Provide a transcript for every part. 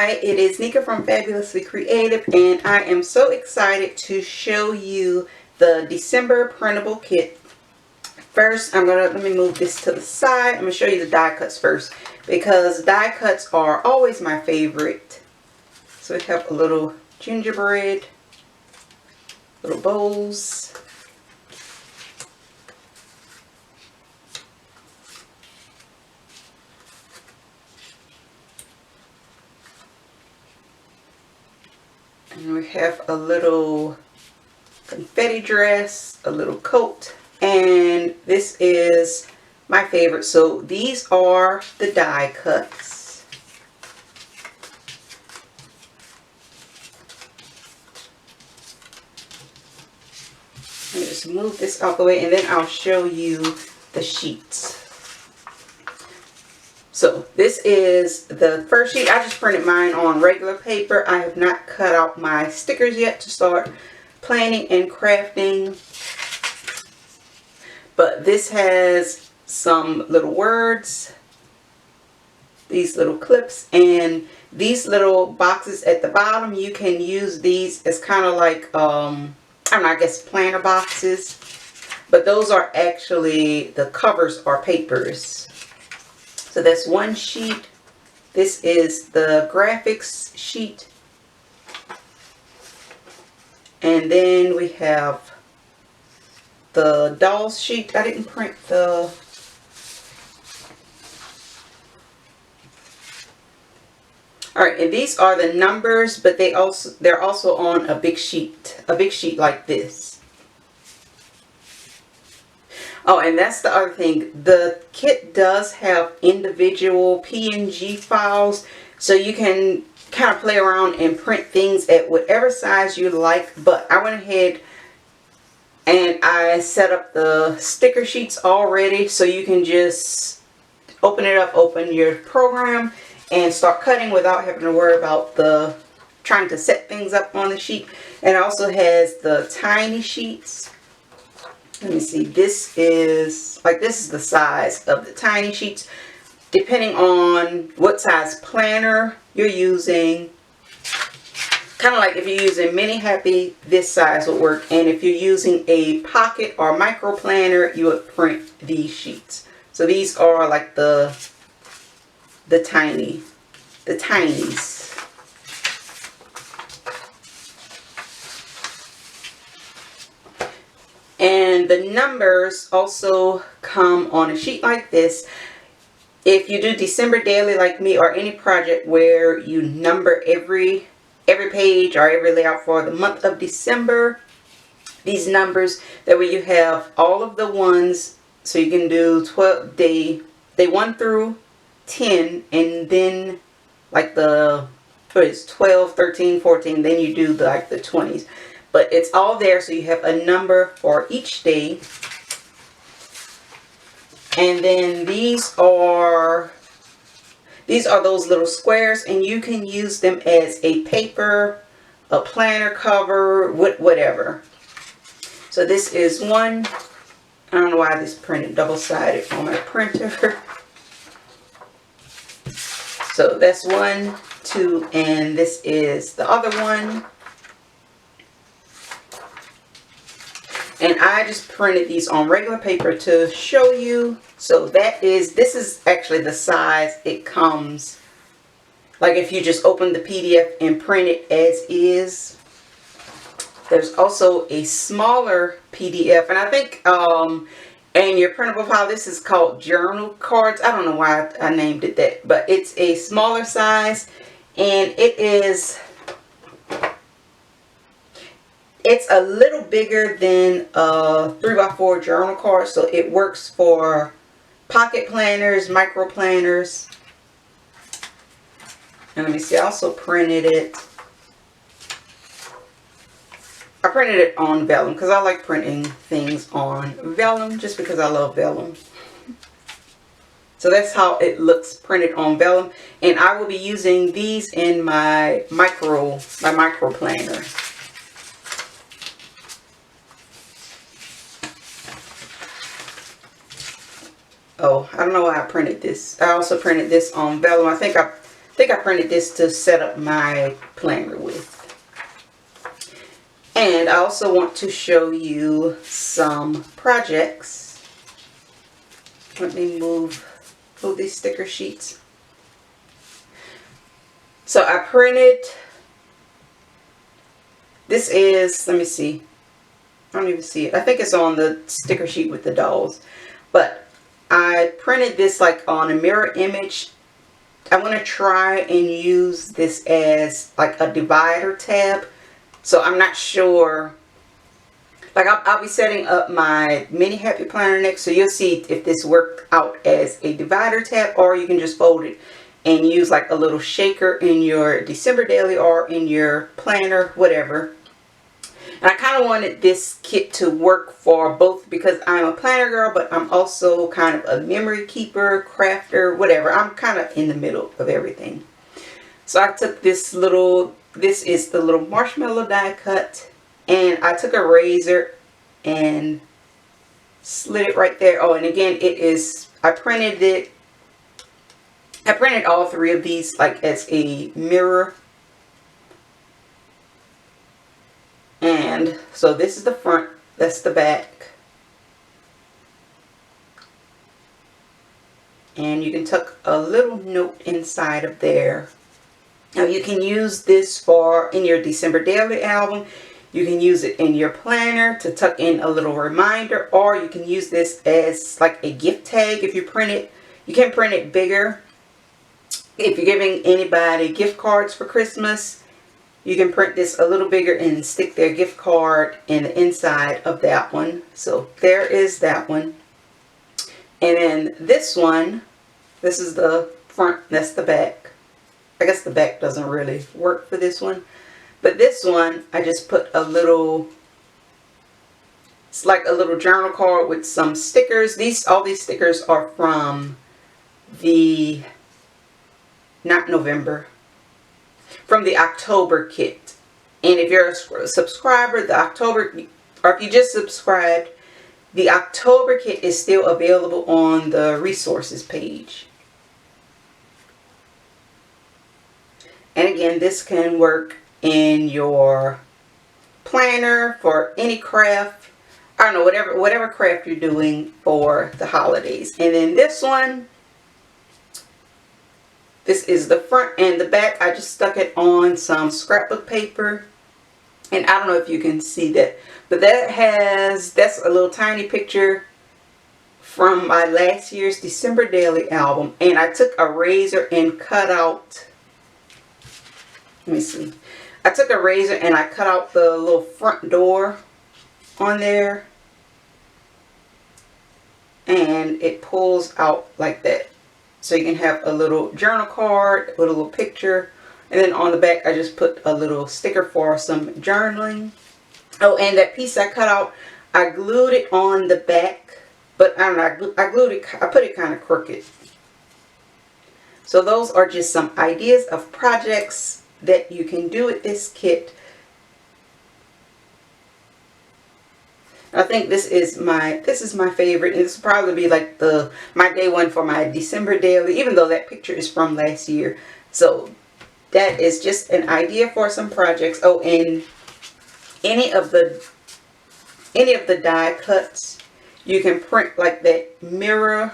Hi, it is Nika from Fabulously Creative, and I am so excited to show you the December printable kit. First, let me move this to the side. I'm gonna show you the die cuts first because die cuts are always my favorite. So we have a little gingerbread, little bowls. And we have a little confetti dress, a little coat, and this is my favorite. So these are the die cuts. Let me just move this out the way and then I'll show you the sheets. So this is the first sheet. I just printed mine on regular paper. I have not cut out my stickers yet to start planning and crafting. But this has some little words, these little clips, and these little boxes at the bottom. You can use these as kind of like, I don't know, I guess planner boxes. But those are actually, the covers are papers. So that's one sheet. This is the graphics sheet. And then we have the dolls sheet. I didn't print the... Alright, and these are the numbers, but they're also on a big sheet like this. Oh, and that's the other thing. The kit does have individual PNG files, so you can kind of play around and print things at whatever size you like. But I went ahead and I set up the sticker sheets already, so you can just open it up, open your program, and start cutting without having to worry about trying to set things up on the sheet. And it also has the tiny sheets. Let me see, this is the size of the tiny sheets, depending on what size planner you're using. Kind of like if you're using Mini Happy, this size would work. And if you're using a pocket or micro planner, you would print these sheets. So these are like the tinies. And the numbers also come on a sheet like this. If you do December daily like me, or any project where you number every page or every layout for the month of December, these numbers, that way you have all of the ones, so you can do day 1 through 10, and then like the 12, 13, 14, then you do the 20s. But it's all there, so you have a number for each day. And then these are those little squares, and you can use them as a paper, a planner cover, whatever. So this is one. I don't know why this printed double-sided on my printer. So that's 1, 2, and this is the other one. And I just printed these on regular paper to show you. So this is actually the size it comes. Like if you just open the PDF and print it as is. There's also a smaller PDF. And I think in your printable file, this is called journal cards. I don't know why I named it that. But it's a smaller size. And it's a little bigger than a 3x4 journal card, so it works for pocket planners, micro planners. And let me see, I also printed it. I printed it on vellum because I like printing things on vellum, just because I love vellum. So that's how it looks printed on vellum, and I will be using these in my micro planner. Oh, I don't know why I printed this. I also printed this on vellum. I think think I printed this to set up my planner with. And I also want to show you some projects. Let me move these sticker sheets. So I printed, this is, let me see, I don't even see it. I think it's on the sticker sheet with the dolls. But I printed this like on a mirror image. I want to try and use this as like a divider tab. So I'm not sure, like I'll be setting up my mini happy planner next, so you'll see if this worked out as a divider tab, or you can just fold it and use like a little shaker in your December daily or in your planner, whatever. And I kind of wanted this kit to work for both, because I'm a planner girl, but I'm also kind of a memory keeper, crafter, whatever. I'm kind of in the middle of everything. So I took this little, this is the little marshmallow die cut, and I took a razor and slid it right there. Oh, and again, it is, I printed it, I printed all three of these like as a mirror. And so this is the front, that's the back. And you can tuck a little note inside of there. Now you can use this for in your December daily album. You can use it in your planner to tuck in a little reminder, or you can use this as like a gift tag if you print it. You can print it bigger. If you're giving anybody gift cards for Christmas, you can print this a little bigger and stick their gift card in the inside of that one. So there is that one. And then this one, this is the front, that's the back. I guess the back doesn't really work for this one. But this one, I just put a little, it's like a little journal card with some stickers. All these stickers are from the, not November, from the October kit. And if you're a subscriber, the October, or if you just subscribed, the October kit is still available on the resources page. And again, this can work in your planner for any craft. I don't know, whatever craft you're doing for the holidays. And then this one, this is the front and the back. I just stuck it on some scrapbook paper. And I don't know if you can see that, but that's a little tiny picture from my last year's December daily album. And I took a razor and cut out, let me see. I took a razor and I cut out the little front door on there. And it pulls out like that. So you can have a little journal card with a little picture. And then on the back, I just put a little sticker for some journaling. Oh, and that piece I cut out, I glued it on the back. But I don't know, I glued it, I put it kind of crooked. So those are just some ideas of projects that you can do with this kit. I think this is my favorite, and this will probably be like my day one for my December daily, even though that picture is from last year. So that is just an idea for some projects. Oh, and any of the die cuts, you can print like that mirror.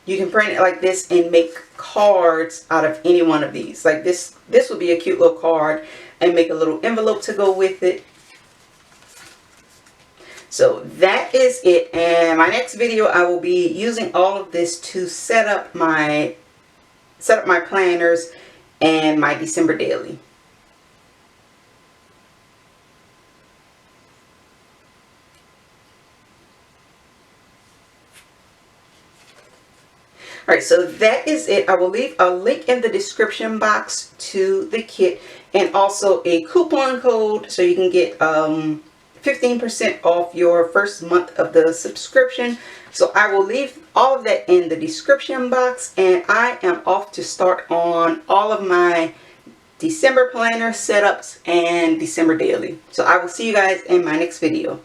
You can print it like this and make cards out of any one of these. Like this would be a cute little card, and make a little envelope to go with it. So that is it. And my next video, I will be using all of this to set up my planners and my December daily. Alright, so that is it. I will leave a link in the description box to the kit, and also a coupon code so you can get 15% off your first month of the subscription. So I will leave all of that in the description box, and I am off to start on all of my December planner setups and December daily. So I will see you guys in my next video.